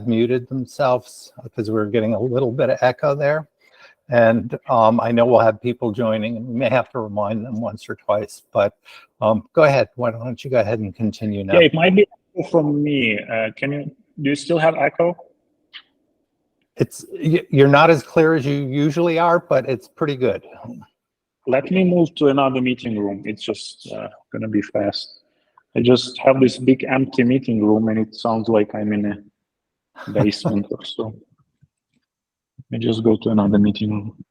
muted themselves because we're getting a little bit of echo there. And I know we'll have people joining, and we may have to remind them once or twice, but go ahead. Why don't you go ahead and continue now? Yeah, it might be echo from me. Do you still have echo? You're not as clear as you usually are, but it's pretty good. Let me move to another meeting room. It's just gonna be fast. I just have this big empty meeting room, and it sounds like I'm in a basement or so. Let me just go to another meeting room.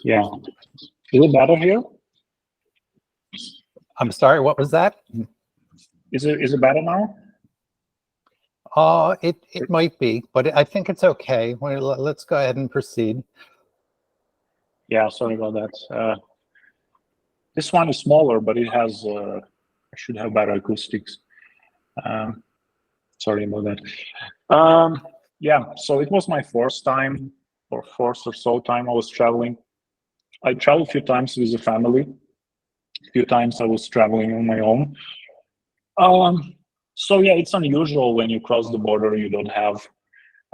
Yeah. Is it better here? I'm sorry, what was that? Is it better now? It might be, but I think it's okay. Let's go ahead and proceed. Yeah, sorry about that. This one is smaller, but it has, I should have better acoustics. Sorry about that. Yeah, so it was my fourth time, or fourth or so time I was traveling. I traveled a few times with the family. A few times I was traveling on my own. So yeah, it's unusual when you cross the border, you don't have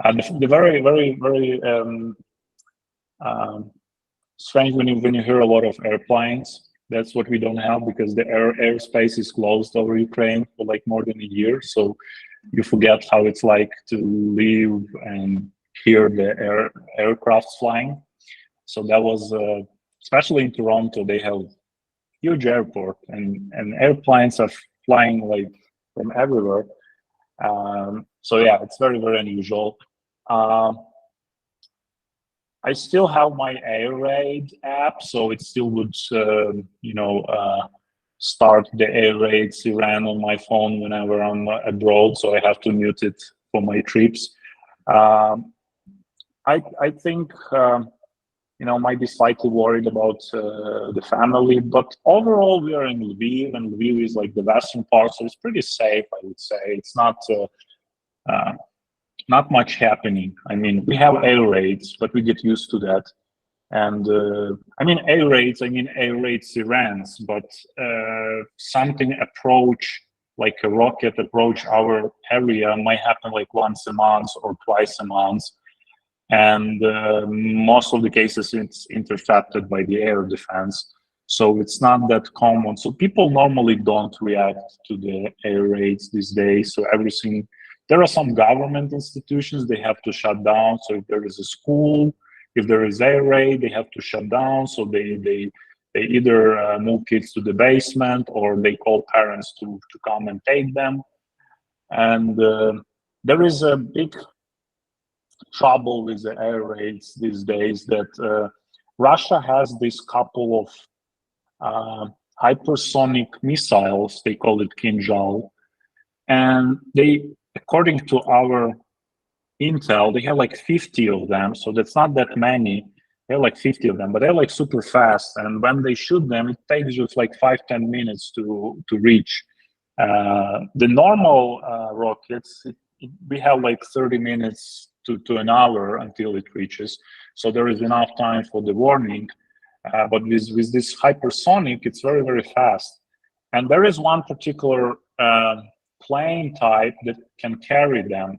the very, very, very strange when you hear a lot of airplanes. That's what we don't have, because the airspace is closed over Ukraine for like more than a year. So you forget how it's like to live and hear the aircrafts flying. So that was, especially in Toronto, they have huge airport, and airplanes are flying like from everywhere. So yeah, it's very, very unusual. I still have my Air Raid app, so it still would, start the Air Raid Siren on my phone whenever I'm abroad. So I have to mute it for my trips. I think might be slightly worried about the family, but overall we are in Lviv, and Lviv is like the western part, so it's pretty safe, I would say. It's not much happening. I mean, we have air raids, but we get used to that. And air raid sirens, but something like a rocket approach our area might happen like once a month or twice a month. And most of the cases it's intercepted by the air defense. So it's not that common. So people normally don't react to the air raids these days. So there are some government institutions they have to shut down. So if there is a school, if there is air raid, they have to shut down. So they either move kids to the basement, or they call parents to come and take them. And there is a big trouble with the air raids these days, that Russia has this couple of hypersonic missiles. They call it Kinzhal, and according to our intel, they have like 50 of them. So that's not that many. They have like 50 of them, but they're like super fast. And when they shoot them, it takes just like 5-10 minutes to reach. The normal rockets, we have like 30 minutes to an hour until it reaches. So there is enough time for the warning. But with this hypersonic, it's very, very fast. And there is one particular plane type that can carry them.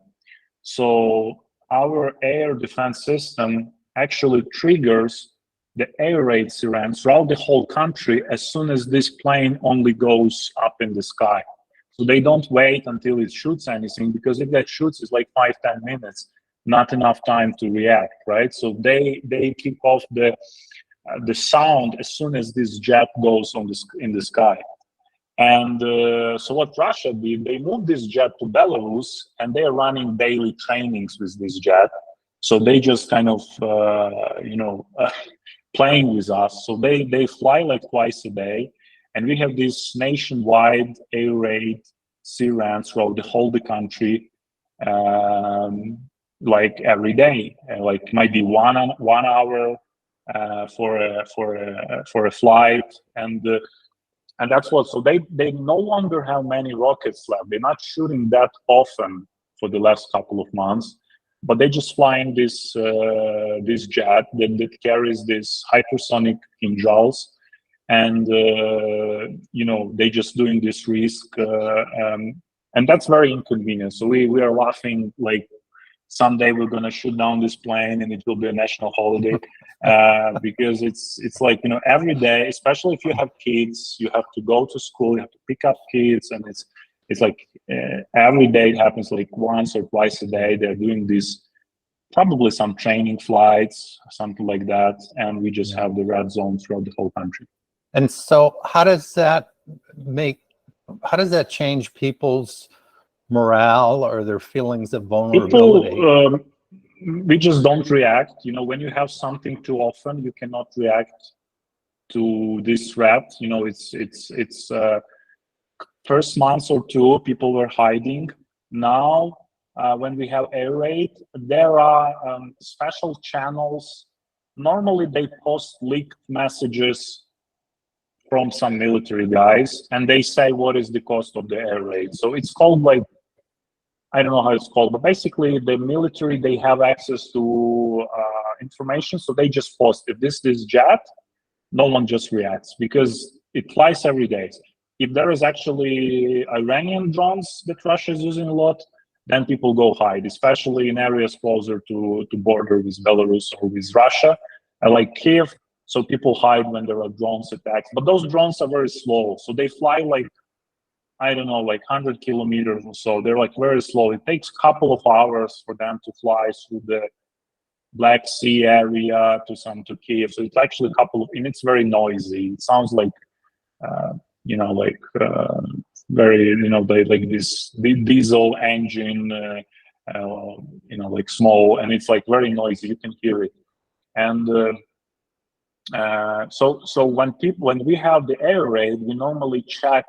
So our air defense system actually triggers the air raid sirens throughout the whole country as soon as this plane only goes up in the sky. So they don't wait until it shoots anything, because if that shoots, it's like 5-10 minutes, not enough time to react, right? So they kick off the sound as soon as this jet goes in the sky. And so what Russia did, they moved this jet to Belarus, and they are running daily trainings with this jet. So they just kind of, playing with us. So they fly like twice a day, and we have this nationwide air raid sirens throughout the whole country, like every day. Like might be 1 hour for a flight, and that's what. So they no longer have many rockets left. They're not shooting that often for the last couple of months. but they just flying this this jet that carries this hypersonic kinjals, and you know, they just doing this risk, and that's very inconvenient. So we are laughing like someday we're gonna shoot down this plane and it will be a national holiday, because it's like, you know, every day, especially if you have kids, you have to go to school, you have to pick up kids, and it's like every day it happens, like once or twice a day they're doing this, probably some training flights, something like that, and we just have the red zone throughout the whole country. And so how does that change people's morale or their feelings of vulnerability? People, we just don't react. You know, when you have something too often, you cannot react to this threat. You know, it's first month or two, people were hiding. Now, when we have air raid, there are special channels. Normally, they post leaked messages from some military guys, and they say what is the cost of the air raid. So it's called, like, I don't know how it's called, but basically the military, they have access to information, so they just post, if this jet, no one just reacts because it flies every day. If there is actually Iranian drones that Russia is using a lot, then people go hide, especially in areas closer to border with Belarus or with Russia, like Kiev. So people hide when there are drones attacks, but those drones are very slow. So they fly like, I don't know, like 100 kilometers or so. They're like very slow. It takes a couple of hours for them to fly through the Black Sea area to Kiev. So it's actually a couple of, and it's very noisy. It sounds like, you know, like very, you know, they like this diesel engine, you know, like small, and it's like very noisy. You can hear it. And so when we have the air raid, we normally check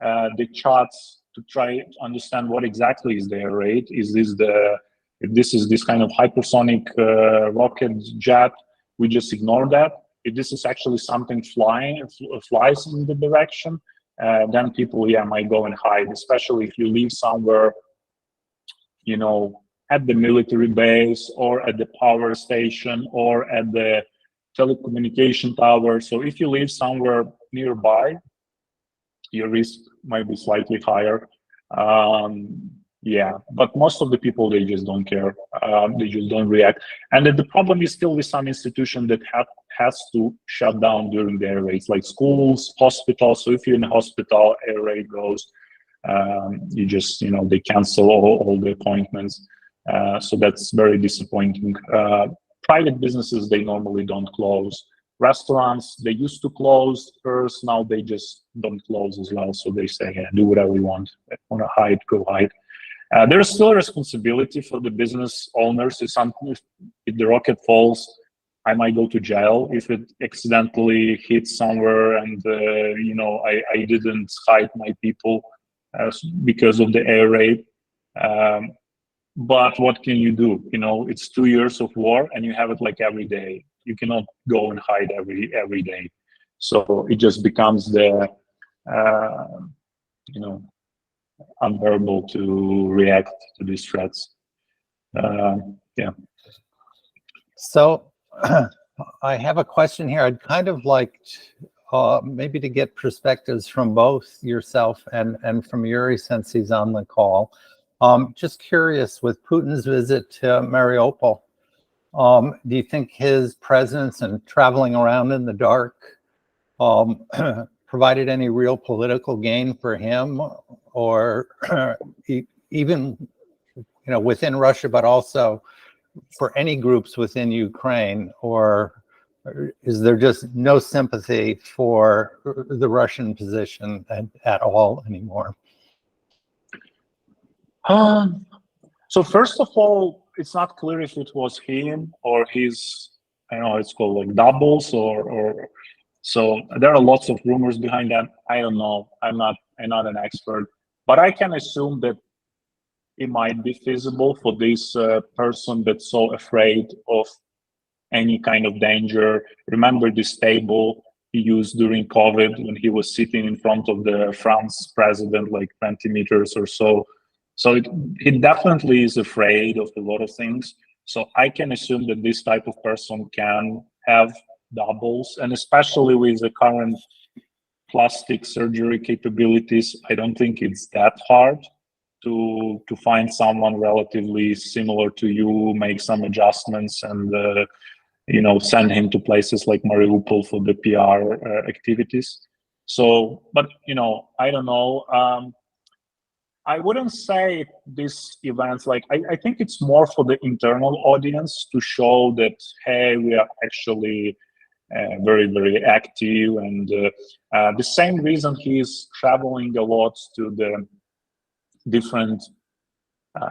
the charts to try to understand what exactly is the air raid. Is this if this is this kind of hypersonic rocket jet, we just ignore that. If this is actually something flies in the direction, then people, might go and hide, especially if you live somewhere, you know, at the military base or at the power station or at the telecommunication tower. So if you live somewhere nearby, your risk might be slightly higher. But most of the people, they just don't care. They just don't react. And then the problem is still with some institution that has to shut down during the air raids, like schools, hospitals. So if you're in a hospital, air raid goes, you just, you know, they cancel all the appointments. So that's very disappointing. Private businesses, they normally don't close. Restaurants, they used to close first, now they just don't close as well. So they say, do whatever you want. If you want to hide, go hide. There is still a responsibility for the business owners. If the rocket falls, I might go to jail if it accidentally hits somewhere and, you know, I didn't hide my people because of the air raid. But what can you do? You know, it's 2 years of war and you have it like every day. You cannot go and hide every day. So it just becomes the, you know, unbearable to react to these threats. So I have a question here. I'd kind of like maybe to get perspectives from both yourself and from Yurii, since he's on the call. Just curious, with Putin's visit to Mariupol, do you think his presence and traveling around in the dark provided any real political gain for him, or even, you know, within Russia, but also for any groups within Ukraine? Or is there just no sympathy for the Russian position at all anymore? So first of all, it's not clear if it was him or his, I don't know, it's called like doubles or so there are lots of rumors behind that. I don't know. I'm not an expert, but I can assume that it might be feasible for this person that's so afraid of any kind of danger. Remember this table he used during COVID when he was sitting in front of the France president, like 20 meters or so. So he definitely is afraid of a lot of things. So I can assume that this type of person can have doubles, and especially with the current plastic surgery capabilities, I don't think it's that hard to find someone relatively similar to you, make some adjustments, and send him to places like Mariupol for the PR activities. So, but I don't know. I wouldn't say this events like I think it's more for the internal audience to show that, hey, we are actually very, very active, and the same reason he's traveling a lot to the different.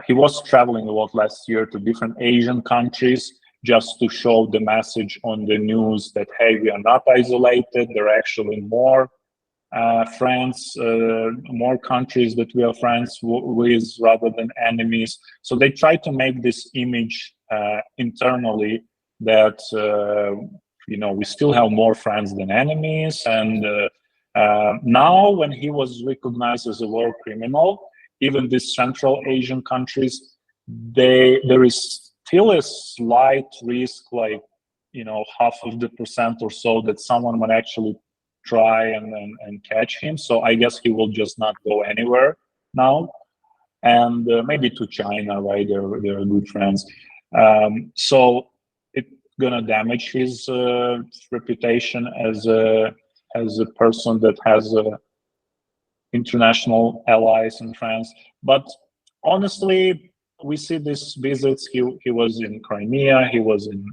He was traveling a lot last year to different Asian countries just to show the message on the news that, hey, we are not isolated. There are actually more friends, more countries that we are friends with rather than enemies. So they try to make this image internally that we still have more friends than enemies. And now, when he was recognized as a war criminal, even these Central Asian countries, there is still a slight risk, like 0.5% or so, that someone might actually try and catch him. So I guess he will just not go anywhere now, and maybe to China, right? They're good friends. So it's gonna damage his reputation as a person that has international allies and friends. But honestly, we see these visits. He was in Crimea, he was in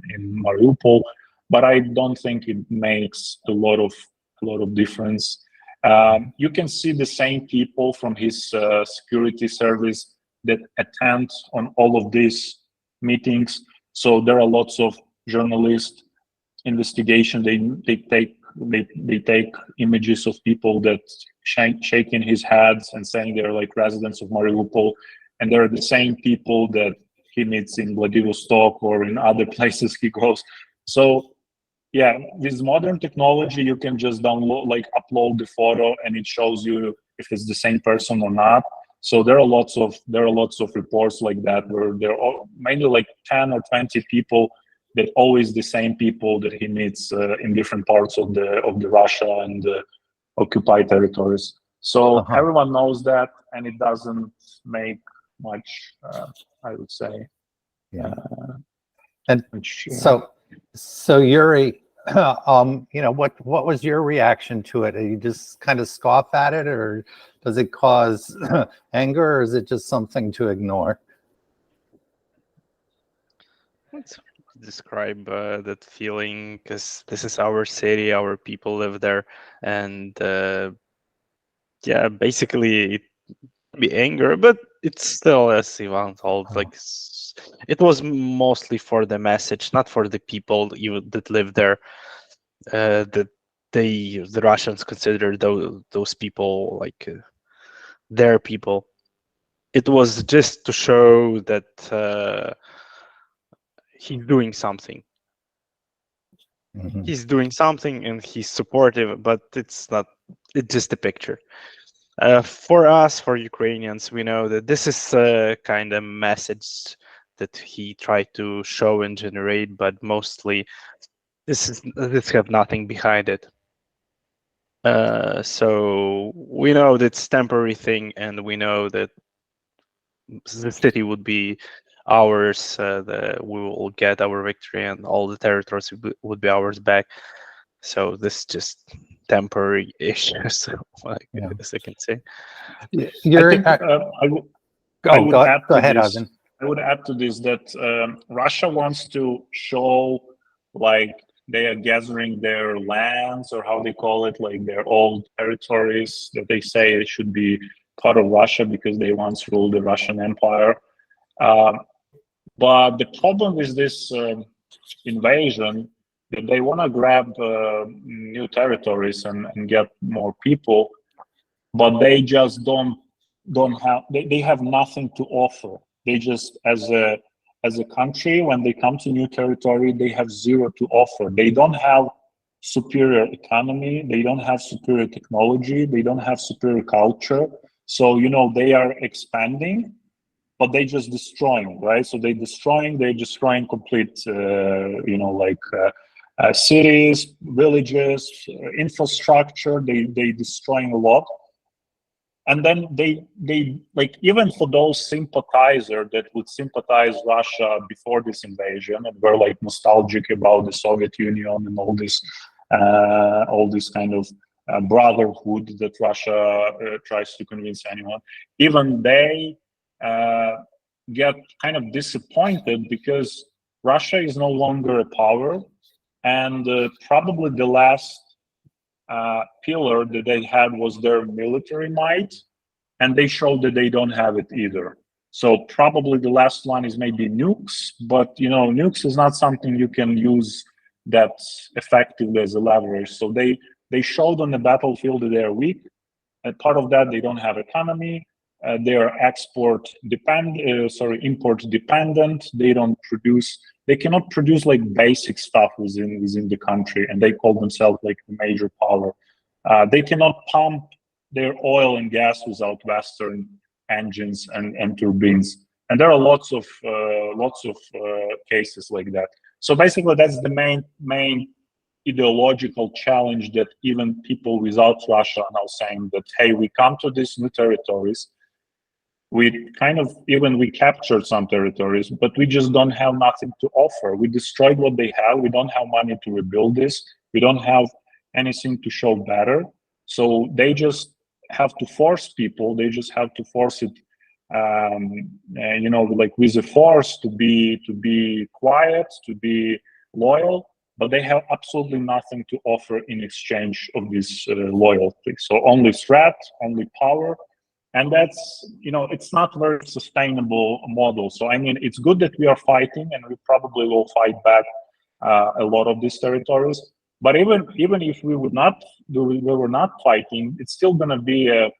Mariupol, but I don't think it makes a lot of difference. You can see the same people from his security service that attend on all of these meetings. So there are lots of journalists, investigation. They take images of people that shaking his heads and saying they're like residents of Mariupol, and they're the same people that he meets in Vladivostok or in other places he goes. So yeah, with modern technology, you can just upload the photo, and it shows you if it's the same person or not. So there are lots of reports like that, where there are mainly like 10 or 20 people, that always the same people that he meets in different parts of the Russia and occupied territories. So everyone knows that, and it doesn't make much, I would say. Yeah. And so Yurii, what was your reaction to it? You just kind of scoff at it, or does it cause anger, or is it just something to ignore? Let's describe that feeling, because this is our city, our people live there, and yeah, basically it be anger, but it's still, as Ivan told, like it was mostly for the message, not for the people that live there. That the Russians consider those people like their people. It was just to show that he's doing something. He's doing something and he's supportive, but it's just a picture. For us, for Ukrainians, we know that this is a kind of message that he tried to show and generate, but mostly this have nothing behind it. So we know that's temporary thing, and we know that the city would be ours. We will get our victory, and all the territories would be ours back. So this is just temporary issues, as I can say. I would add to this that Russia wants to show like they are gathering their lands, or how they call it, like their old territories that they say it should be part of Russia because they once ruled the Russian Empire. But the problem with this invasion, that they want to grab new territories and get more people, but they just don't have, they have nothing to offer. They just, as a country, when they come to new territory, they have zero to offer. They don't have superior economy, they don't have superior technology, they don't have superior culture. So they are expanding, but they just destroying, right? So they're destroying complete, cities, villages, infrastructure. They destroying a lot. And then they like, even for those sympathizers that would sympathize Russia before this invasion and were like nostalgic about the Soviet Union and all this kind of brotherhood that Russia tries to convince anyone, even they get kind of disappointed because Russia is no longer a power, and probably the last pillar that they had was their military might, and they showed that they don't have it either. So probably the last one is maybe nukes, but nukes is not something you can use that effectively as a leverage. So they showed on the battlefield that they are weak, and part of that, they don't have economy. They are import dependent. They cannot produce like basic stuff within the country, and they call themselves like the major power. They cannot pump their oil and gas without Western engines and turbines, and there are lots of cases like that. So basically, that's the main ideological challenge that even people without Russia are now saying that, hey, we come to these new territories. We captured some territories, but we just don't have nothing to offer. We destroyed what they have. We don't have money to rebuild this. We don't have anything to show better. So they just have to force people. They just have to force it, like with a force to be quiet, to be loyal. But they have absolutely nothing to offer in exchange of this loyalty. So only threat, only power. And that's, it's not a very sustainable model. So, I mean, it's good that we are fighting, and we probably will fight back a lot of these territories. But even if we were not fighting, it's still going to be a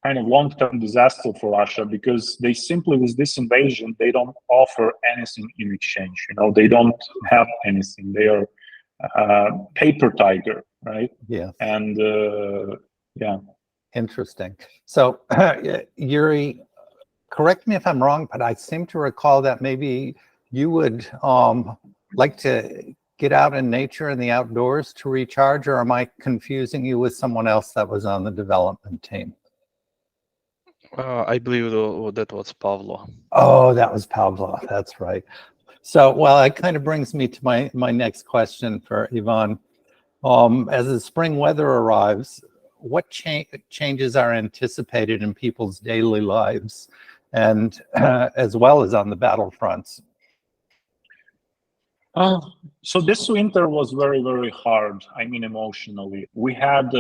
kind of long-term disaster for Russia, because they simply, with this invasion, they don't offer anything in exchange. They don't have anything. They are paper tiger, right? Yeah. And yeah. Interesting. So, Yurii, correct me if I'm wrong, but I seem to recall that maybe you would like to get out in nature and the outdoors to recharge, or am I confusing you with someone else that was on the development team? I believe that was Pavlo. Oh, that was Pavlo. That's right. So, well, it kind of brings me to my next question for Ivan. As the spring weather arrives, what changes are anticipated in people's daily lives, and as well as on the battlefronts? So this winter was very, very hard. I mean, emotionally, we had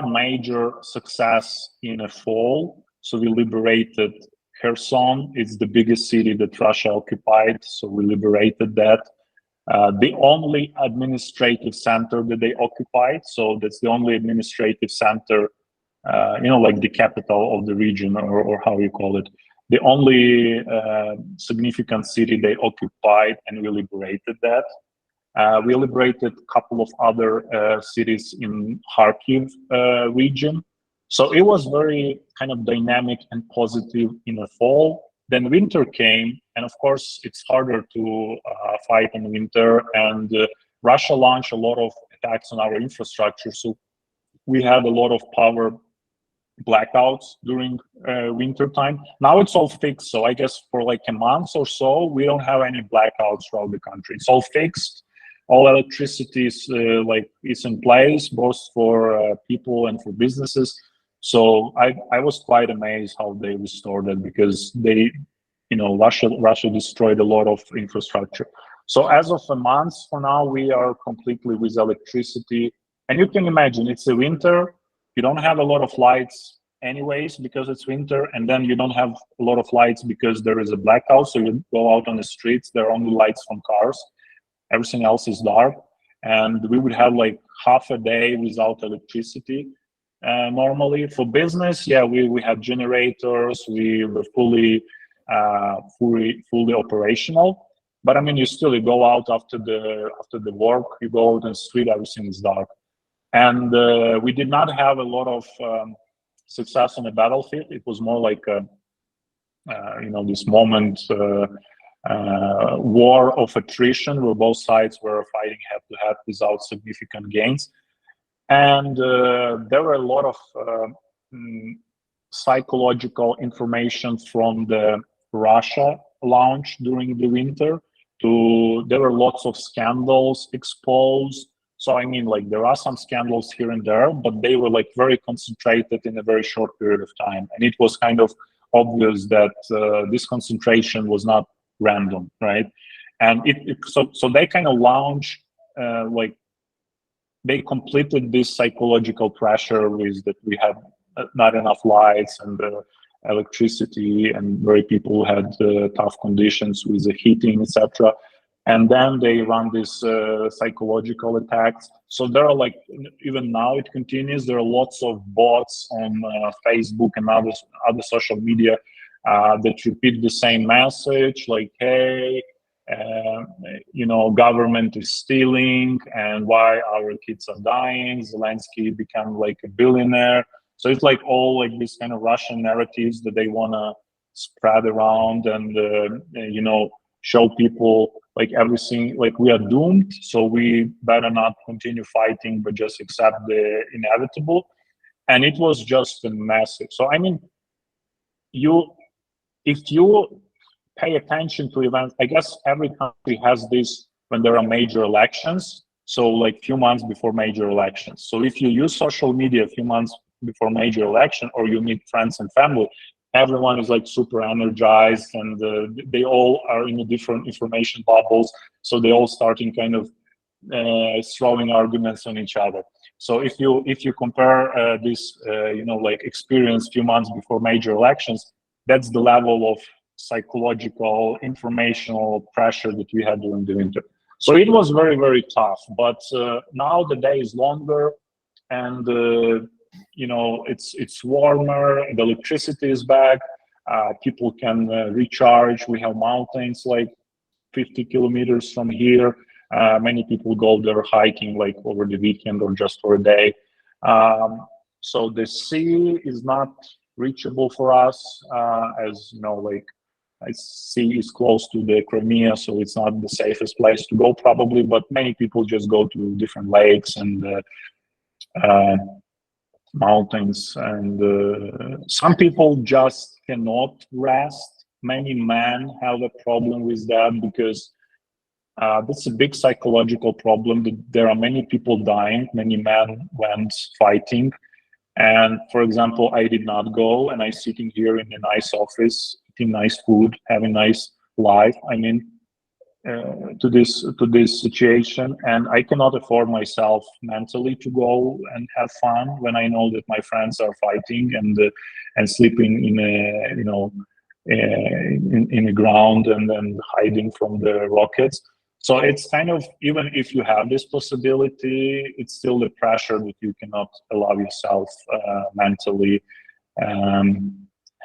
major success in the fall. So we liberated Kherson. It's the biggest city that Russia occupied. So we liberated that. The only administrative center that they occupied. So that's the only administrative center, like the capital of the region, or how you call it. The only significant city they occupied, and we liberated that. We liberated a couple of other cities in Kharkiv region. So it was very kind of dynamic and positive in the fall. Then winter came, and of course, it's harder to fight in winter. And Russia launched a lot of attacks on our infrastructure. So we had a lot of power blackouts during winter time. Now it's all fixed. So I guess for like a month or so, we don't have any blackouts throughout the country. It's all fixed. All electricity is in place, both for people and for businesses. So I was quite amazed how they restored it, because Russia destroyed a lot of infrastructure. So as of a month for now, we are completely with electricity. And you can imagine, it's a winter. You don't have a lot of lights anyways because it's winter, and then you don't have a lot of lights because there is a blackout. So you go out on the streets, there are only lights from cars. Everything else is dark. And we would have like half a day without electricity. Normally for business, yeah, we had generators. We were fully operational. But I mean, you go out after the work, you go out on the street, everything is dark. And we did not have a lot of success on the battlefield. It was more like this moment, war of attrition, where both sides were fighting head to head without significant gains. And there were a lot of psychological information from the Russia launch during the winter. There were lots of scandals exposed. So I mean, like, there are some scandals here and there, but they were like very concentrated in a very short period of time. And it was kind of obvious that this concentration was not random, right? And so they kind of launched, like, they completed this psychological pressure with that we had not enough lights and electricity, and very people had tough conditions with the heating, etc. And then they run these psychological attacks. So there are, like, even now it continues. There are lots of bots on Facebook and other social media that repeat the same message, like, hey, government is stealing, and why our kids are dying. Zelensky become like a billionaire. So it's like all like these kind of Russian narratives that they want to spread around and show people like everything, like we are doomed, so we better not continue fighting, but just accept the inevitable. And it was just a massive. So I mean, if you pay attention to events, I guess every country has this when there are major elections. So like few months before major elections. So if you use social media a few months before major election, or you meet friends and family, everyone is like super energized, and they all are in a different information bubbles. So they all starting kind of throwing arguments on each other. So if you compare this, like experience few months before major elections, that's the level of psychological, informational pressure that we had during the winter. So it was very, very tough. But now the day is longer, and it's warmer. The electricity is back. People can recharge. We have mountains like 50 kilometers from here. Many people go there hiking like over the weekend or just for a day. So the sea is not reachable for us, as like sea is close to the Crimea, so it's not the safest place to go probably, but many people just go to different lakes and mountains, and some people just cannot rest. Many men have a problem with that, because that's a big psychological problem. There are many people dying, many men went fighting. And for example, I did not go, and I'm sitting here in a nice office, eating nice food, having nice life. I mean, to this situation, and I cannot afford myself mentally to go and have fun when I know that my friends are fighting and sleeping in a in the ground and then hiding from the rockets. So it's kind of, even if you have this possibility, it's still the pressure that you cannot allow yourself mentally.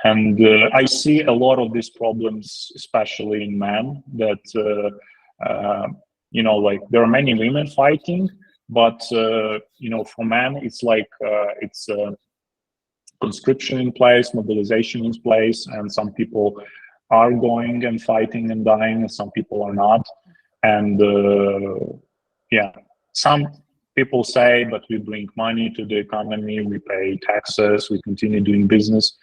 And I see a lot of these problems, especially in men, that, like there are many women fighting, but, for men, it's like, it's conscription in place, mobilization in place, and some people are going and fighting and dying, and some people are not. And some people say, but we bring money to the economy, we pay taxes, we continue doing business.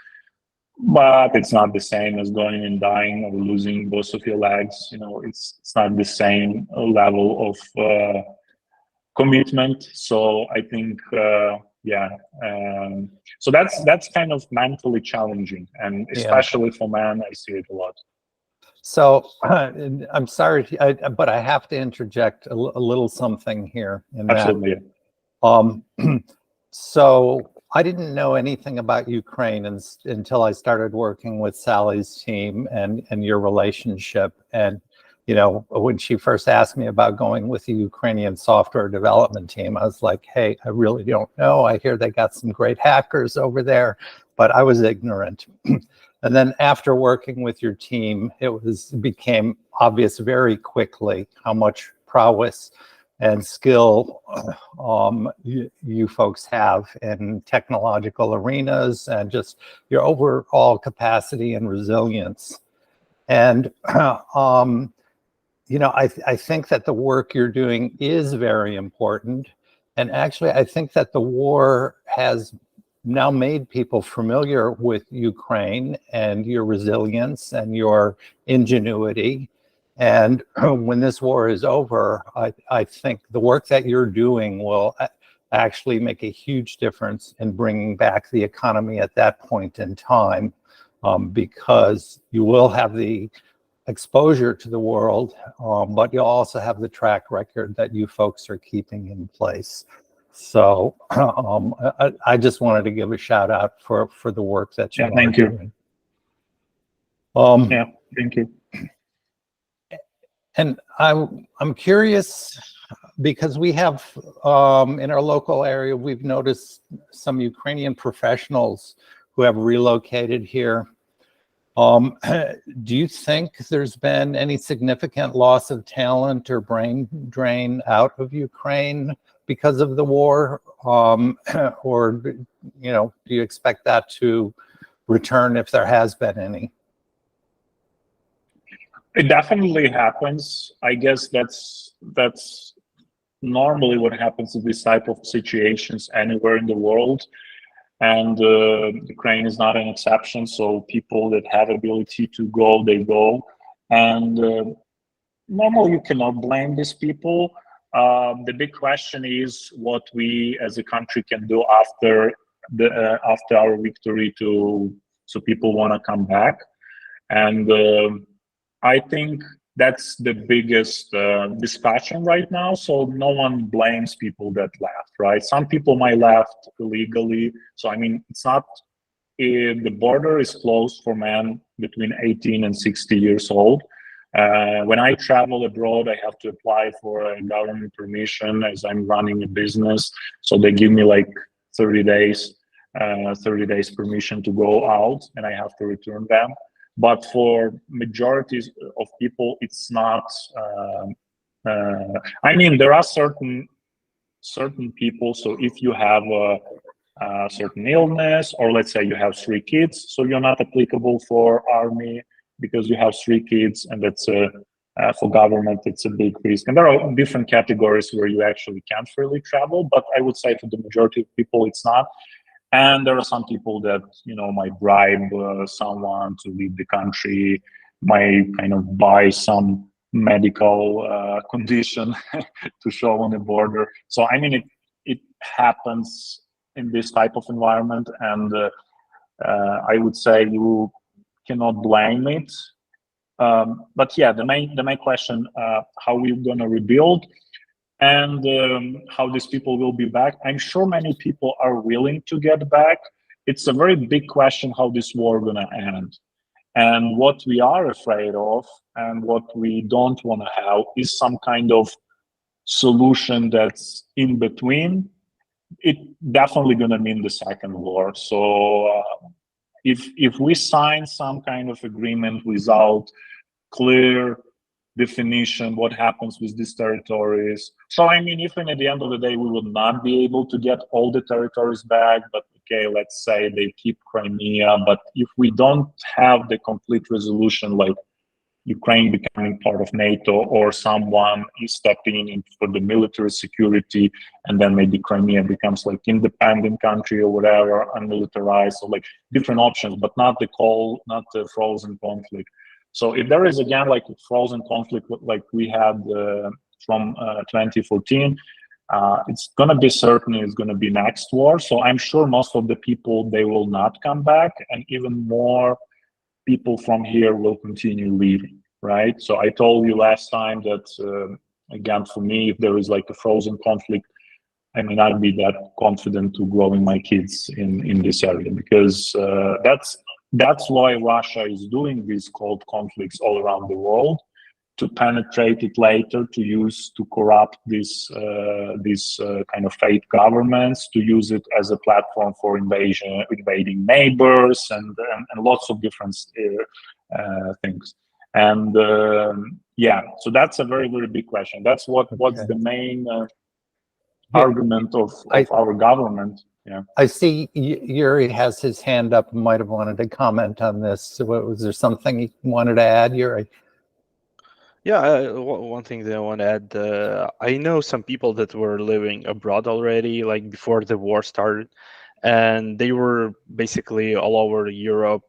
But it's not the same as going and dying or losing both of your legs. It's not the same level of commitment. So I think, so that's kind of mentally challenging, and especially for men, I see it a lot. So I'm sorry, but I have to interject a little something here. Absolutely. So I didn't know anything about Ukraine until I started working with Sally's team and your relationship. And, when she first asked me about going with the Ukrainian software development team, I was like, hey, I really don't know. I hear they got some great hackers over there, but I was ignorant. And then after working with your team, it became obvious very quickly how much prowess and skill you folks have in technological arenas and just your overall capacity and resilience. And you know, I think that the work you're doing is very important. And actually, I think that the war has now made people familiar with Ukraine and your resilience and your ingenuity. And when this war is over, I think the work that you're doing will actually make a huge difference in bringing back the economy at that point in time, because you will have the exposure to the world, but you'll also have the track record that you folks are keeping in place. So I just wanted to give a shout out for the work that you are doing. Yeah, thank you. And I'm curious, because we have in our local area, we've noticed some Ukrainian professionals who have relocated here. Do you think there's been any significant loss of talent or brain drain out of Ukraine because of the war? Or, you know, do you expect that to return if there has been any? It definitely happens. I guess that's normally what happens in this type of situations anywhere in the world. And Ukraine is not an exception. So people that have ability to go, they go. And normally you cannot blame these people. The big question is what we as a country can do after our victory so people want to come back. And I think that's the biggest discussion right now. So no one blames people that left, right? Some people might left illegally. So, I mean, it's not, the border is closed for men between 18 and 60 years old. When I travel abroad, I have to apply for a government permission as I'm running a business. So they give me like 30 days permission to go out, and I have to return them. But for majorities of people, it's not. I mean, there are certain people. So if you have a certain illness, or let's say you have 3 kids, so you're not applicable for army because you have 3 kids, and that's for government, it's a big risk. And there are different categories where you actually can't really travel. But I would say for the majority of people, it's not. And there are some people that, you know, might bribe someone to leave the country, might kind of buy some medical condition to show on the border. So, I mean, it happens in this type of environment. And I would say you cannot blame it. But yeah, the main question, how we're going to rebuild, and how these people will be back. I'm sure many people are willing to get back. It's a very big question how this war gonna end. And what we are afraid of and what we don't want to have is some kind of solution that's in between. It definitely gonna mean the second war. So if we sign some kind of agreement without clear definition, what happens with these territories. So, I mean, even at the end of the day, we will not be able to get all the territories back, but okay, let's say they keep Crimea. But if we don't have the complete resolution, like Ukraine becoming part of NATO, or someone is stepping in for the military security, and then maybe Crimea becomes like independent country or whatever, unmilitarized, or like different options, but not the frozen conflict. So if there is again like a frozen conflict like we had from 2014, it's going to be certainly it's going to be next war. So I'm sure most of the people, they will not come back, and even more people from here will continue leaving, right? So I told you last time that, again, for me, if there is like a frozen conflict, I may not be that confident to growing my kids in this area, because that's why Russia is doing these cold conflicts all around the world, to penetrate it later, to corrupt these kind of fake governments, to use it as a platform for invading neighbors, and lots of different things. And Yeah, so that's a very, very big question. That's what's Okay. the main Yeah. argument of our government. Yeah. I see Yurii has his hand up, might have wanted to comment on this. So was there something you wanted to add, Yurii? Yeah, one thing that I want to add, I know some people that were living abroad already, like before the war started, and they were basically all over Europe,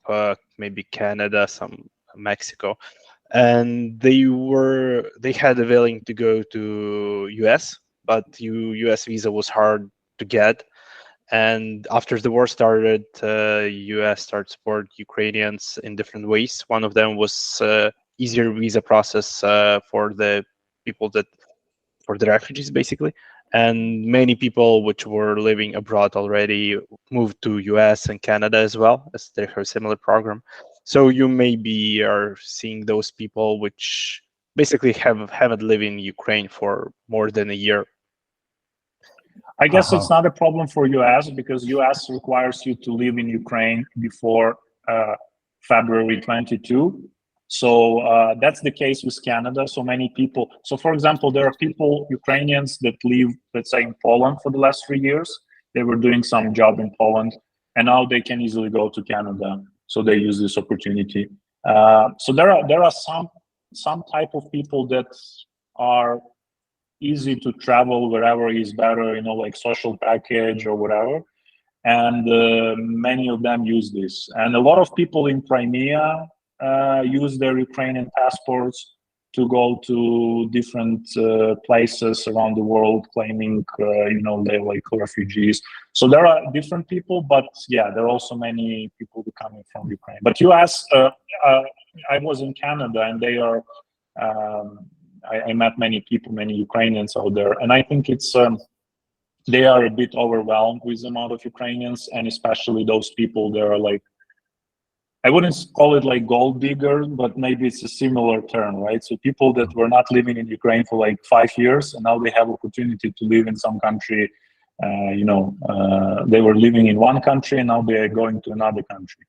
maybe Canada, some Mexico, and they had a willing to go to US, but US visa was hard to get. And after the war started, US started support Ukrainians in different ways. One of them was easier visa process for the people for the refugees, basically. And many people which were living abroad already moved to US and Canada as well, as they have a similar program. So you maybe are seeing those people which basically haven't lived in Ukraine for more than a year. I guess it's not a problem for US because US requires you to live in Ukraine before February 22. So that's the case with Canada. So many people. So for example, there are people, Ukrainians that live, let's say, in Poland for the last 3 years. They were doing some job in Poland, and now they can easily go to Canada. So they use this opportunity. So there are some type of people that are easy to travel wherever is better, you know, like social package or whatever. And many of them use this. And a lot of people in Crimea use their Ukrainian passports to go to different places around the world, claiming, you know, they're like refugees. So there are different people, but yeah, there are also many people coming from Ukraine. But you asked, I was in Canada, and they are, I met many people, many Ukrainians out there, and I think it's, they are a bit overwhelmed with the amount of Ukrainians, and especially those people that are like, I wouldn't call it like gold diggers, but maybe it's a similar term, right? So people that were not living in Ukraine for like 5 years, and now they have opportunity to live in some country. You know, they were living in one country, and now they are going to another country.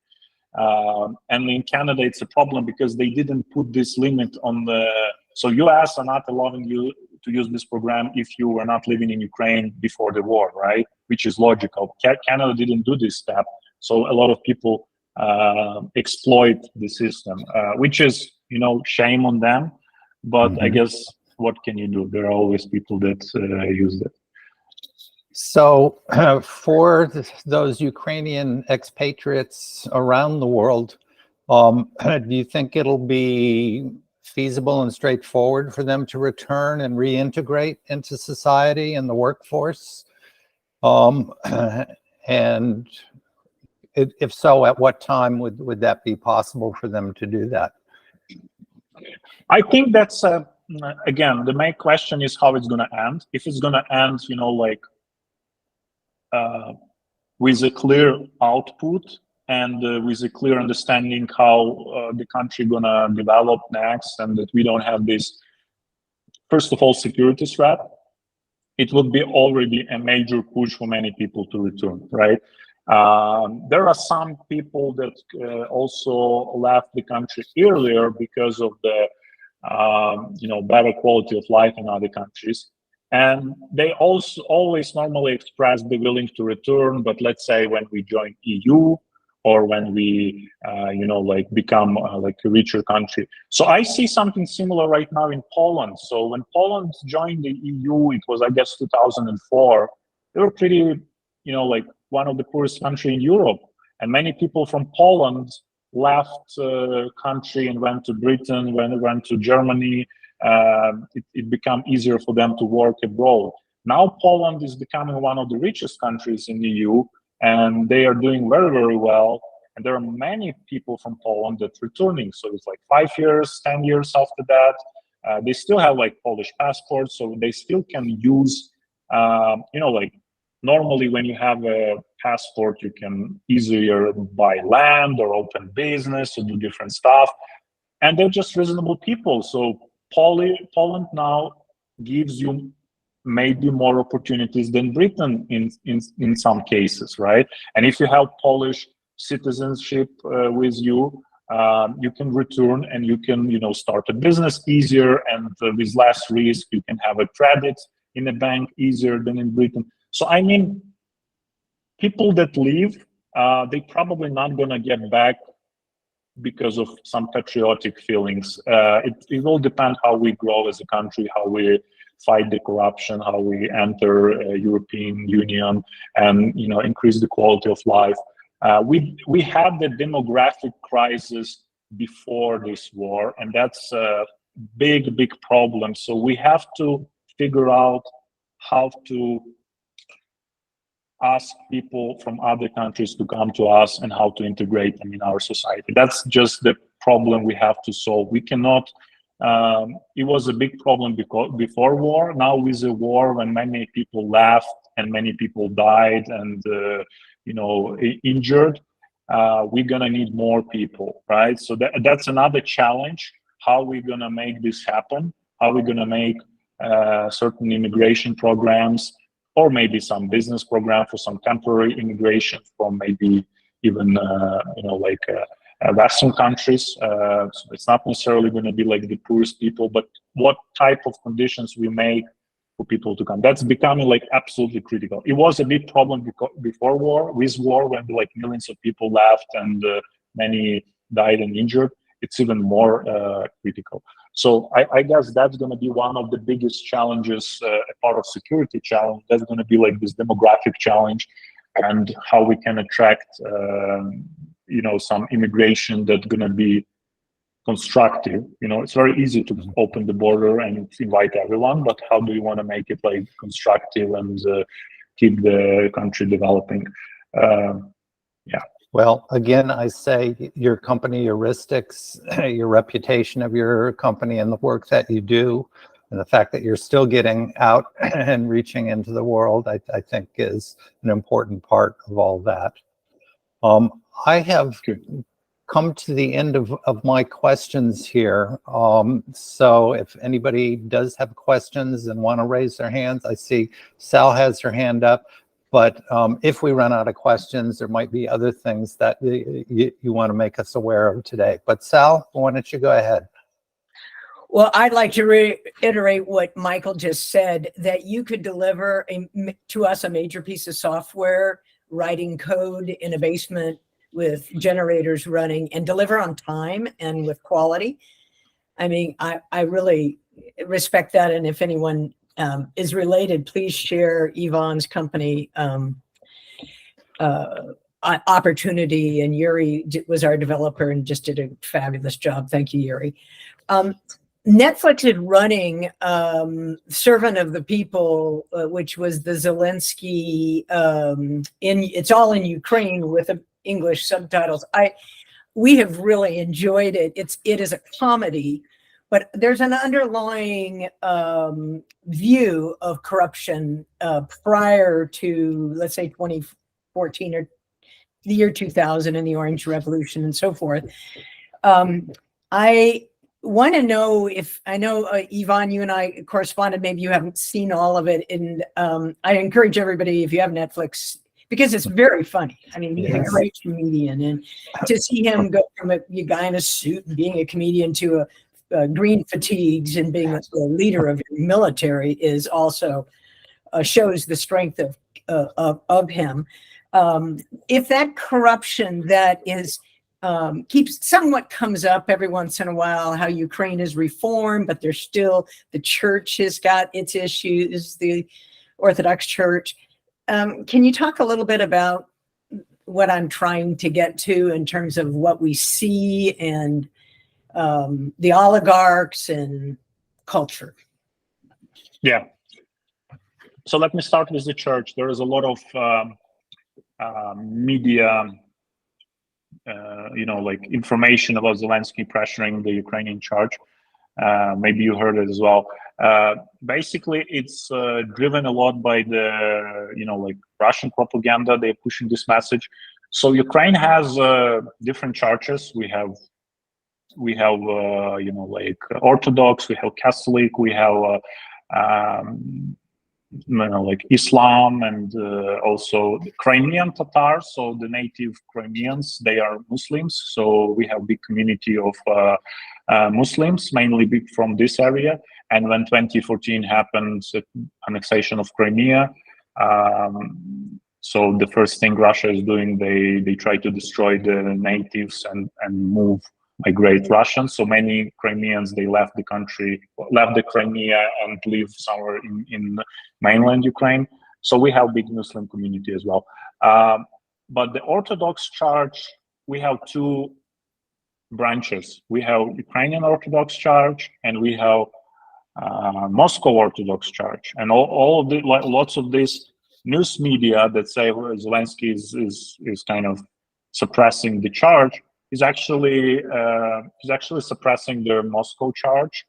And in Canada, it's a problem because they didn't put this limit on the. So US are not allowing you to use this program if you were not living in Ukraine before the war, right? Which is logical. Canada didn't do this step, so a lot of people exploit the system, which is, you know, shame on them. But I guess what can you do? There are always people that use it. So for those Ukrainian expatriates around the world, do you think it'll be feasible and straightforward for them to return and reintegrate into society and the workforce? And if so, at what time would that be possible for them to do that? I think that's, again, the main question is how it's going to end. If it's going to end, you know, like with a clear output and with a clear understanding how the country going to develop next, and that we don't have this, first of all, security threat, it would be already a major push for many people to return, right? There are some people that also left the country earlier because of the, you know, better quality of life in other countries. And they also always normally express the willing to return, but let's say when we join EU or when we, you know, like become like a richer country. So I see something similar right now in Poland. So when Poland joined the EU, it was, I guess, 2004. They were pretty, you know, like one of the poorest countries in Europe. And many people from Poland left country and went to Britain, went to Germany. It became easier for them to work abroad. Now Poland is becoming one of the richest countries in the EU, and they are doing very, very well. And there are many people from Poland that are returning. So it's like 5 years, 10 years after that. They still have like Polish passports, so they still can use, you know, like normally when you have a passport, you can easier buy land or open business or do different stuff. And they're just reasonable people. So Poland now gives you maybe more opportunities than Britain in some cases, right? And if you have Polish citizenship with you, you can return and you can, you know, start a business easier, and with less risk. You can have a credit in a bank easier than in Britain. So I mean, people that leave, they probably not gonna get back because of some patriotic feelings. It will depend how we grow as a country, how we fight the corruption, how we enter European Union, and, you know, increase the quality of life. We had the demographic crisis before this war, and that's a big problem. So we have to figure out how to ask people from other countries to come to us and how to integrate them in our society. That's just the problem we have to solve. We cannot, it was a big problem before war. Now with the war, when many people left and many people died and, you know, injured, we're gonna need more people, right? So that's another challenge. How are we gonna make this happen? How are we gonna make certain immigration programs, or maybe some business program for some temporary immigration from maybe even, you know, like Western countries. So it's not necessarily going to be like the poorest people, but what type of conditions we make for people to come. That's becoming like absolutely critical. It was a big problem before war. With war, when like millions of people left and many died and injured, it's even more critical. So I guess that's going to be one of the biggest challenges, a part of security challenge. That's going to be like this demographic challenge, and how we can attract, you know, some immigration that's going to be constructive. You know, it's very easy to open the border and invite everyone, but how do you want to make it like constructive and keep the country developing? Yeah. Well, again, I say your company heuristics, your reputation of your company and the work that you do, and the fact that you're still getting out and reaching into the world, I think is an important part of all that. I have come to the end of my questions here. So if anybody does have questions and want to raise their hands, I see Sal has her hand up. But if we run out of questions, there might be other things that you want to make us aware of today. But Sal, why don't you go ahead? Well, I'd like to reiterate what Michael just said, that you could deliver to us a major piece of software, writing code in a basement with generators running, and deliver on time and with quality. I mean, I really respect that. And if anyone is related, please share Ivan's company opportunity. And Yurii was our developer and just did a fabulous job. Thank you, Yurii. Netflix is running Servant of the People, which was the Zelensky, it's all in Ukraine with English subtitles. We have really enjoyed it. It is a comedy, but there's an underlying view of corruption prior to, let's say, 2014 or the year 2000 and the Orange Revolution and so forth. I want to know if, I know, Ivan, you and I corresponded, maybe you haven't seen all of it. And I encourage everybody, if you have Netflix, because it's very funny. I mean, he's a great comedian. And to see him go from a guy in a suit and being a comedian to a green fatigues and being a leader of your military is also shows the strength of him. If that corruption that is somewhat comes up every once in a while, how Ukraine is reformed, but there's still, the church has got its issues, the Orthodox Church. Can you talk a little bit about what I'm trying to get to in terms of what we see and the oligarchs and culture? Yeah. So let me start with the church. There is a lot of media, you know, like information about Zelensky pressuring the Ukrainian church. Maybe you heard it as well. Basically, it's driven a lot by the, you know, like Russian propaganda. They're pushing this message. So Ukraine has different churches. We have you know, like Orthodox. We have Catholic. We have like Islam, and also the Crimean Tatars. So the native Crimeans, they are Muslims. So we have big community of Muslims, mainly big from this area. And when 2014 happened, the annexation of Crimea, so the first thing Russia is doing, they try to destroy the natives and migrate Russians. So many Crimeans, they left the country, left the Crimea and live somewhere in mainland Ukraine. So we have big Muslim community as well. But the Orthodox Church, we have two branches. We have Ukrainian Orthodox Church and we have Moscow Orthodox Church. And all of the, lots of this news media that say Zelensky is kind of suppressing the church is actually suppressing the Moscow church.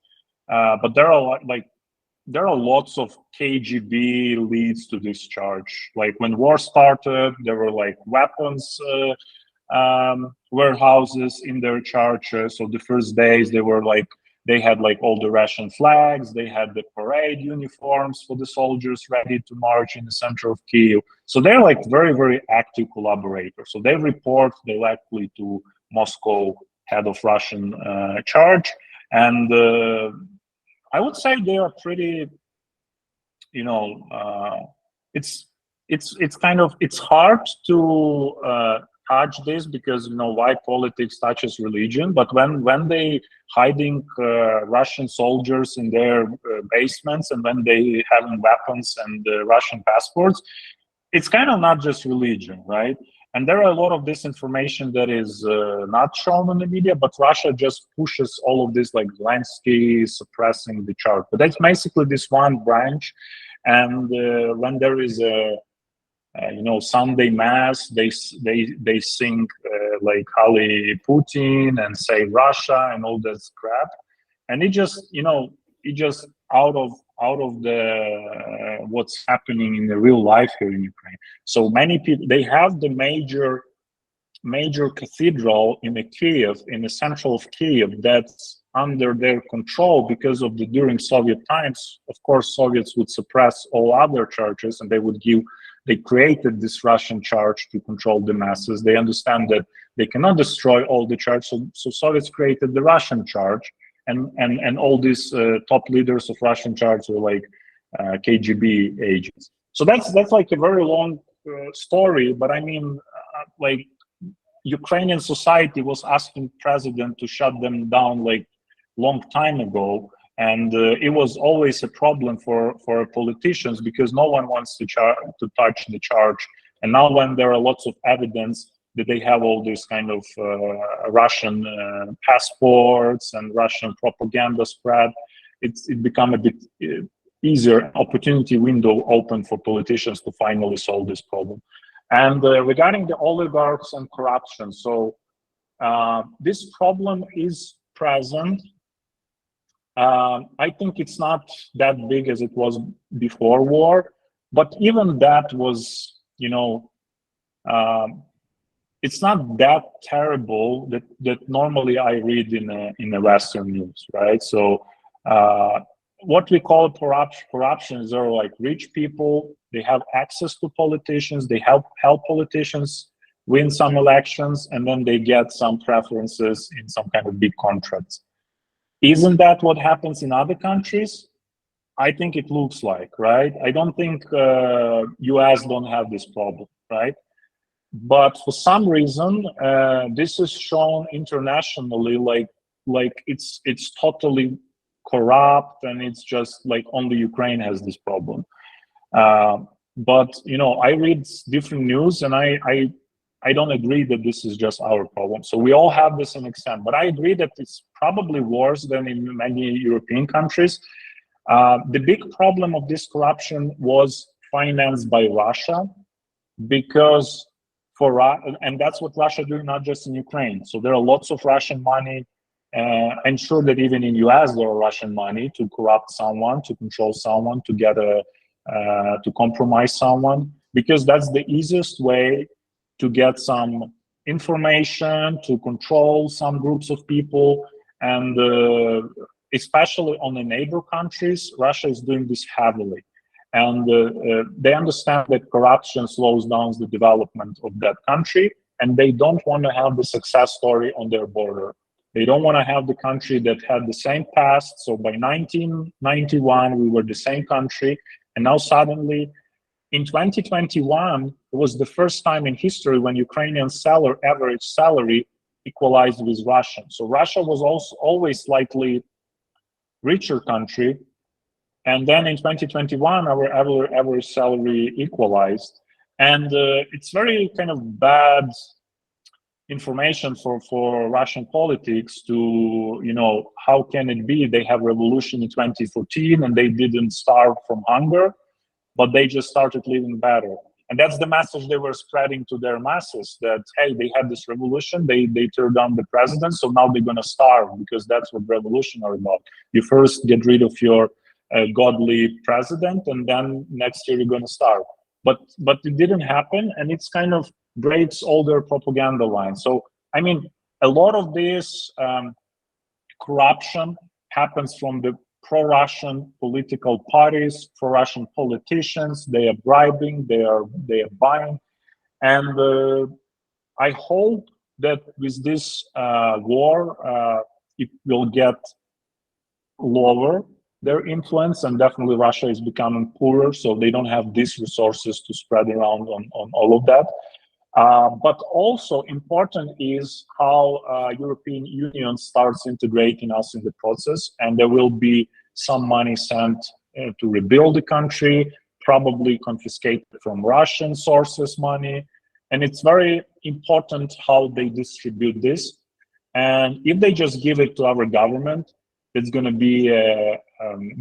But there are lots of KGB leads to this church. Like when war started, there were like weapons warehouses in their churches. So the first days they had like all the Russian flags, they had the parade uniforms for the soldiers ready to march in the center of Kyiv. So they're like very, very active collaborators. So they report directly to Moscow head of Russian church. And I would say they are pretty, it's hard to touch this because why politics touches religion, but when they hiding Russian soldiers in their basements and when they having weapons and Russian passports, it's kind of not just religion, right? And there are a lot of disinformation that is not shown in the media, but Russia just pushes all of this, like Zelensky suppressing the church. But that's basically this one branch. And when there is a Sunday mass, they sing like Hali Putin and say Russia and all that crap, and it just out of the what's happening in the real life here in Ukraine. So many people, they have the major cathedral in Kyiv, in the central of Kyiv, that's under their control because of during Soviet times. Of course, Soviets would suppress all other churches and they created this Russian church to control the masses. They understand that they cannot destroy all the church, so Soviets created the Russian church, and all these top leaders of Russian church were like KGB agents. So that's like a very long story, but I mean, like Ukrainian society was asking president to shut them down like long time ago. And it was always a problem for politicians because no one wants to touch the charge. And now when there are lots of evidence that they have all this kind of Russian passports and Russian propaganda spread, it become a bit easier opportunity window open for politicians to finally solve this problem. And regarding the oligarchs and corruption, so this problem is present. I think it's not that big as it was before war, but even that was, it's not that terrible that normally I read in the Western news, right? So what we call corruption is there like rich people, they have access to politicians, they help politicians win some elections, and then they get some preferences in some kind of big contracts. Isn't that what happens in other countries? I think it looks like, right? I don't think US don't have this problem, right? But for some reason, this is shown internationally like it's totally corrupt, and it's just like only Ukraine has this problem. But I read different news, and I don't agree that this is just our problem. So we all have this in extent, but I agree that it's probably worse than in many European countries. The big problem of this corruption was financed by Russia, because and that's what Russia doing, not just in Ukraine. So there are lots of Russian money. I'm sure that even in US there are Russian money to corrupt someone, to control someone, to get to compromise someone, because that's the easiest way to get some information, to control some groups of people. And especially on the neighbor countries, Russia is doing this heavily. and they understand that corruption slows down the development of that country, and they don't want to have the success story on their border. They don't want to have the country that had the same past. So by 1991, we were the same country, and now suddenly, in 2021, it was the first time in history when Ukrainian average salary equalized with Russian. So Russia was also always slightly richer country, and then in 2021, our average salary equalized, and it's very kind of bad information for Russian politics to, you know, how can it be they have revolution in 2014 and they didn't starve from hunger, but they just started living better. And that's the message they were spreading to their masses, that, hey, they had this revolution, they turned down the president, so now they're going to starve, because that's what revolution are about. You first get rid of your godly president, and then next year you're going to starve. But it didn't happen, and it's kind of breaks all their propaganda lines. So, I mean, a lot of this corruption happens from the pro-Russian political parties, pro-Russian politicians. They are bribing, they are buying, and I hope that with this war, it will get lower their influence, and definitely Russia is becoming poorer, so they don't have these resources to spread around on all of that. But also important is how European Union starts integrating us in the process, and there will be some money sent to rebuild the country, probably confiscated from Russian sources money, and it's very important how they distribute this. And if they just give it to our government, it's going to be a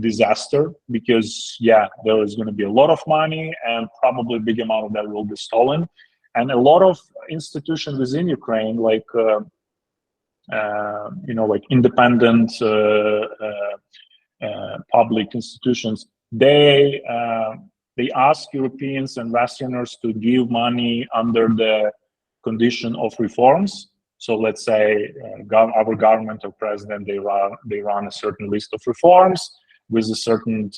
disaster, because there is going to be a lot of money, and probably a big amount of that will be stolen. And a lot of institutions within Ukraine, like like independent public institutions, they ask Europeans and Westerners to give money under the condition of reforms. So let's say our government or president, they run a certain list of reforms with a certain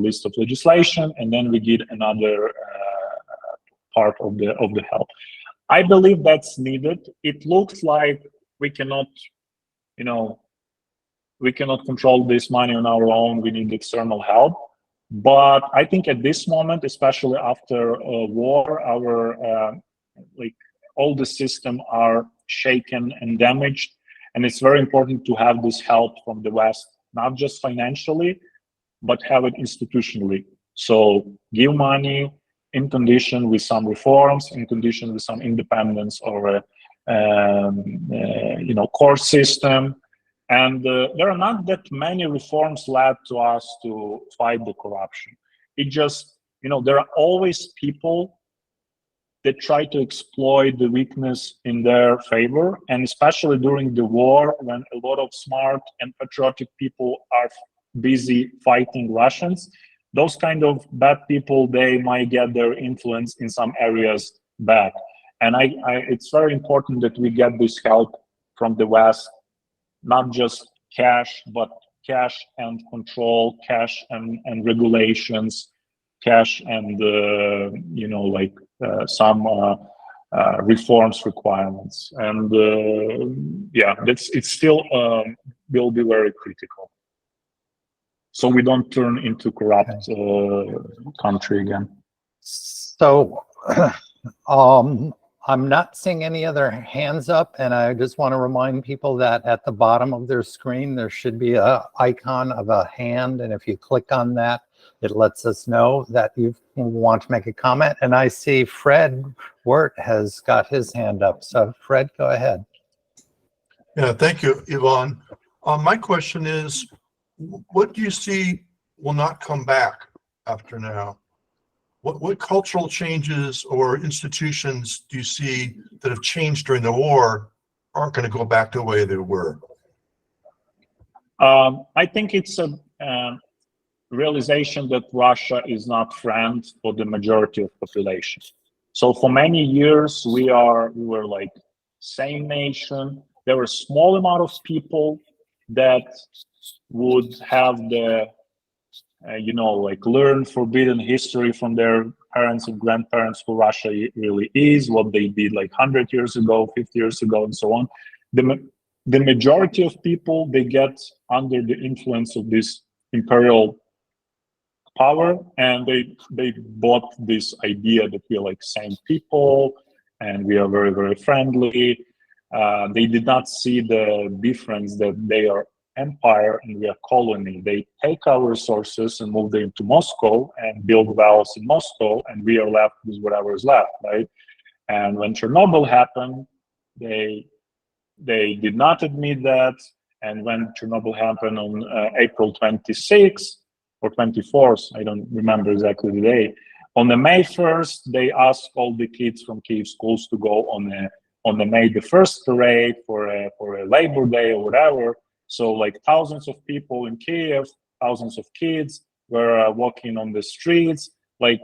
list of legislation, and then we get another part of the help. I believe that's needed. It looks like we cannot control this money on our own. We need external help. But I think at this moment, especially after a war, our all the system are shaken and damaged, and it's very important to have this help from the West, not just financially, but have it institutionally. So give money in condition with some reforms, in condition with some independence or a court system. And there are not that many reforms led to us to fight the corruption. It just, there are always people that try to exploit the weakness in their favor, and especially during the war, when a lot of smart and patriotic people are busy fighting Russians, those kind of bad people, they might get their influence in some areas back. And it's very important that we get this help from the West, not just cash, but cash and control, cash and regulations, cash and some reforms requirements. And it's still will be very critical, so we don't turn into corrupt country again. So I'm not seeing any other hands up, and I just want to remind people that at the bottom of their screen there should be an icon of a hand, and if you click on that, it lets us know that you want to make a comment. And I see Fred Wirt has got his hand up. So Fred, go ahead. Yeah, thank you, Ivan. My question is, what do you see will not come back after now? What cultural changes or institutions do you see that have changed during the war aren't going to go back the way they were? I think it's a realization that Russia is not friend for the majority of population. So for many years we were like same nation. There were a small amount of people that would have the you know, like learn forbidden history from their parents and grandparents who Russia really is, what they did like 100 years ago, 50 years ago, and so on. The majority of people, they get under the influence of this imperial power, and they bought this idea that we're like same people and we are very, very friendly. They did not see the difference that they are empire and we are colony. They take our resources and move them to Moscow and build wells in Moscow, and we are left with whatever is left, right? And when Chernobyl happened, they did not admit that. And when Chernobyl happened on April 26th or 24th, I don't remember exactly the day, on the May 1st, they asked all the kids from Kyiv schools to go on the May the 1st parade for a Labor Day or whatever. So like thousands of people in Kyiv, thousands of kids were walking on the streets, like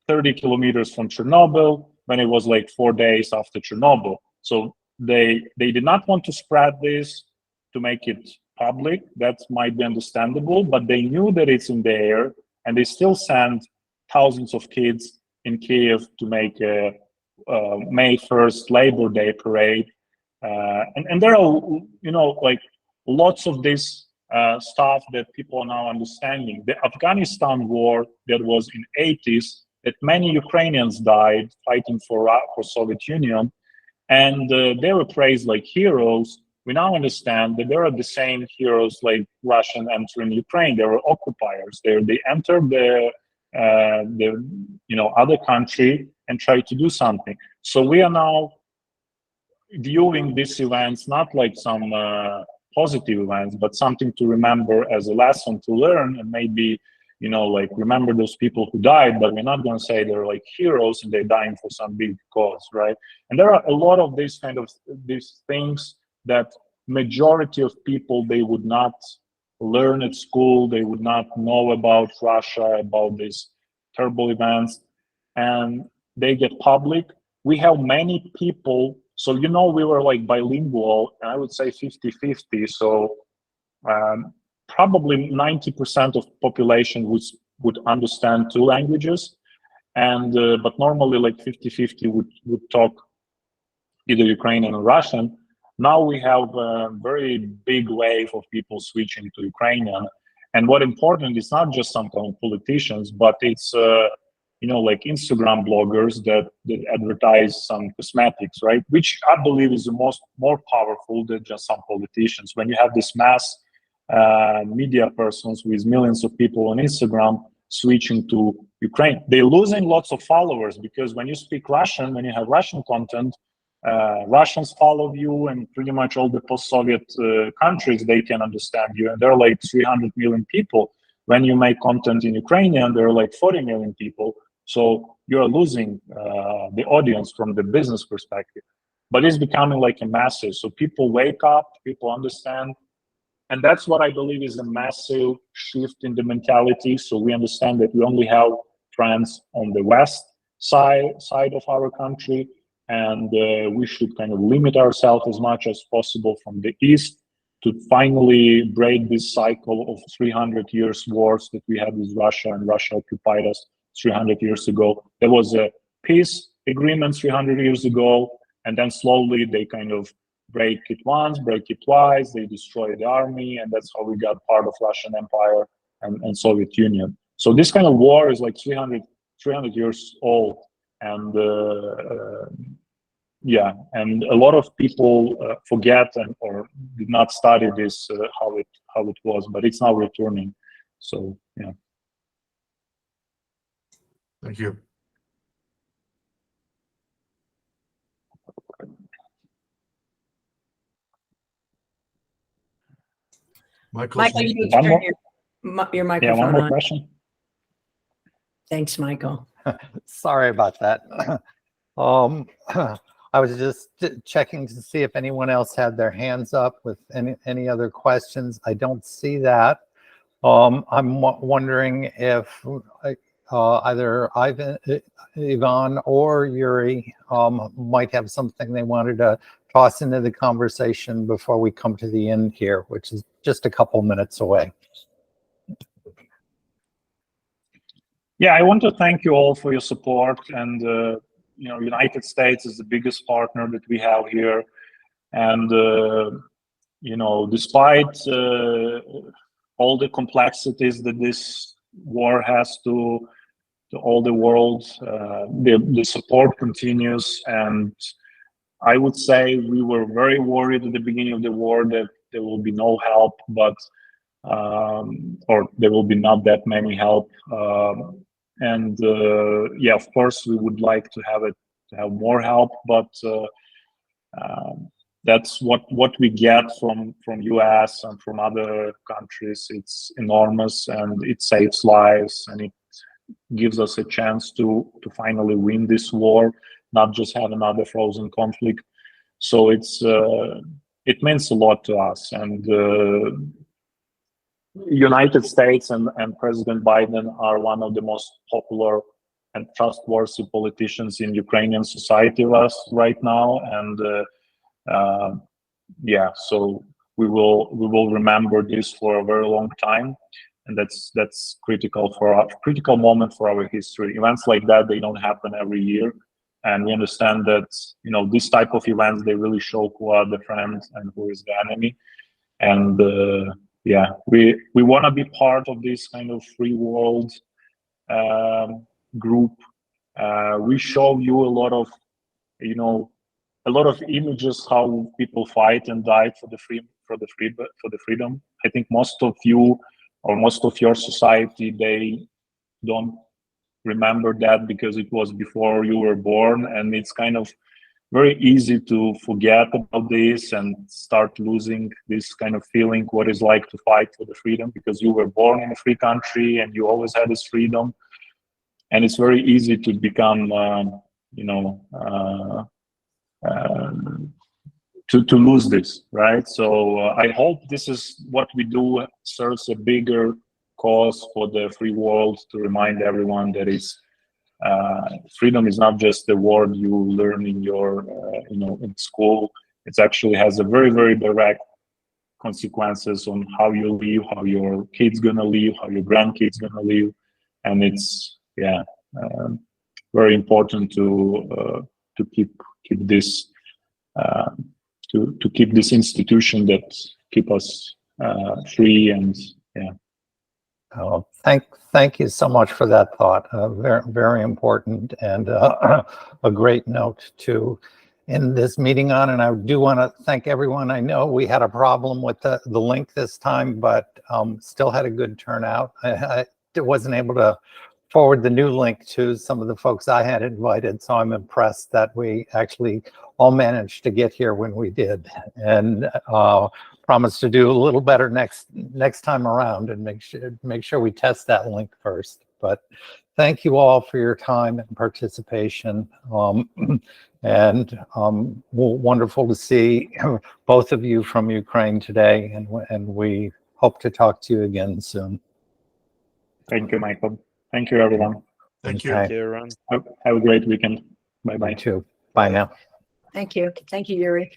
30 kilometers from Chernobyl, when it was like 4 days after Chernobyl. So they did not want to spread this, to make it public. That might be understandable, but they knew that it's in the air, and they still sent thousands of kids in Kyiv to make a May 1st Labor Day parade. And there are, you know, like lots of this stuff that people are now understanding. The Afghanistan war that was in 80s, that many Ukrainians died fighting for Soviet Union, and they were praised like heroes. We now understand that there are the same heroes like Russian entering Ukraine. They were occupiers. They entered the other country and tried to do something. So we are now viewing these events not like some positive events, but something to remember as a lesson to learn, and maybe, you know, like remember those people who died, but we're not going to say they're like heroes and they're dying for some big cause, right? And there are a lot of these things that majority of people, they would not learn at school, they would not know about Russia, about these terrible events, and they get public. We have many people, so you know, we were like bilingual, and I would say 50-50, so probably 90% of population would understand 2 languages, and but normally like 50-50 would talk either Ukrainian or Russian. Now we have a very big wave of people switching to Ukrainian. And what important is not just some kind of politicians, but it's, you know, like Instagram bloggers that advertise some cosmetics, right? Which I believe is the more powerful than just some politicians. When you have this mass media persons with millions of people on Instagram switching to Ukraine, they're losing lots of followers, because when you speak Russian, when you have Russian content, Russians follow you, and pretty much all the post-Soviet countries, they can understand you, and there are like 300 million people. When you make content in Ukrainian, there are like 40 million people, so you're losing the audience from the business perspective. But it's becoming like a massive, so people wake up, people understand, and that's what I believe is a massive shift in the mentality. So we understand that we only have friends on the west side of our country, and we should kind of limit ourselves as much as possible from the east to finally break this cycle of 300 years wars that we had with Russia, and Russia occupied us 300 years ago. There was a peace agreement 300 years ago, and then slowly they kind of break it once, break it twice, they destroy the army, and that's how we got part of Russian Empire and Soviet Union. So this kind of war is like 300 years old. And yeah, and a lot of people forget or did not study this how it was, but it's now returning. So yeah. Thank you. Michael, you need to turn your microphone yeah, one more on. question. Thanks, Michael. Sorry about that. I was just checking to see if anyone else had their hands up with any other questions. I don't see that. I'm wondering if either Ivan or Yurii might have something they wanted to toss into the conversation before we come to the end here, which is just a couple minutes away. Yeah, I want to thank you all for your support, and United States is the biggest partner that we have here, and despite all the complexities that this war has to all the world, the support continues. And I would say we were very worried at the beginning of the war that there will be no help, but or there will be not that many help. Yeah, of course, we would like to have more help, but that's what we get from US and from other countries. It's enormous, and it saves lives, and it gives us a chance to finally win this war, not just have another frozen conflict. So it means a lot to us, and United States and President Biden are one of the most popular and trustworthy politicians in Ukrainian society right now, and yeah, so we will remember this for a very long time, and that's critical moment for our history. Events like that, they don't happen every year, and we understand that this type of events, they really show who are the friends and who is the enemy. And yeah, we want to be part of this kind of free world group. We show you a lot of images how people fight and die for the freedom. I think most of you or most of your society, they don't remember that because it was before you were born, and it's kind of very easy to forget about this and start losing this kind of feeling what it's like to fight for the freedom, because you were born in a free country and you always had this freedom, and it's very easy to become to lose this, right? So I hope this is what we do serves a bigger cause for the free world, to remind everyone that is freedom is not just the word you learn in your in school. It actually has a very, very direct consequences on how you live, how your kids gonna live, how your grandkids gonna live, and it's very important to keep this to keep this institution that keep us free. And yeah. Oh, thank you so much for that thought. Very, very important, and a great note to end this meeting on. And I do want to thank everyone. I know we had a problem with the link this time, but still had a good turnout. I wasn't able to forward the new link to some of the folks I had invited, so I'm impressed that we actually all managed to get here when we did, and promise to do a little better next time around, and make sure we test that link first. But thank you all for your time and participation, and wonderful to see both of you from Ukraine today, and we hope to talk to you again soon. Thank you, Michael. Thank you, everyone. Thank you. Thank you, everyone. Have a great weekend. Bye-bye. You too. Bye now. Thank you. Thank you, Yurii.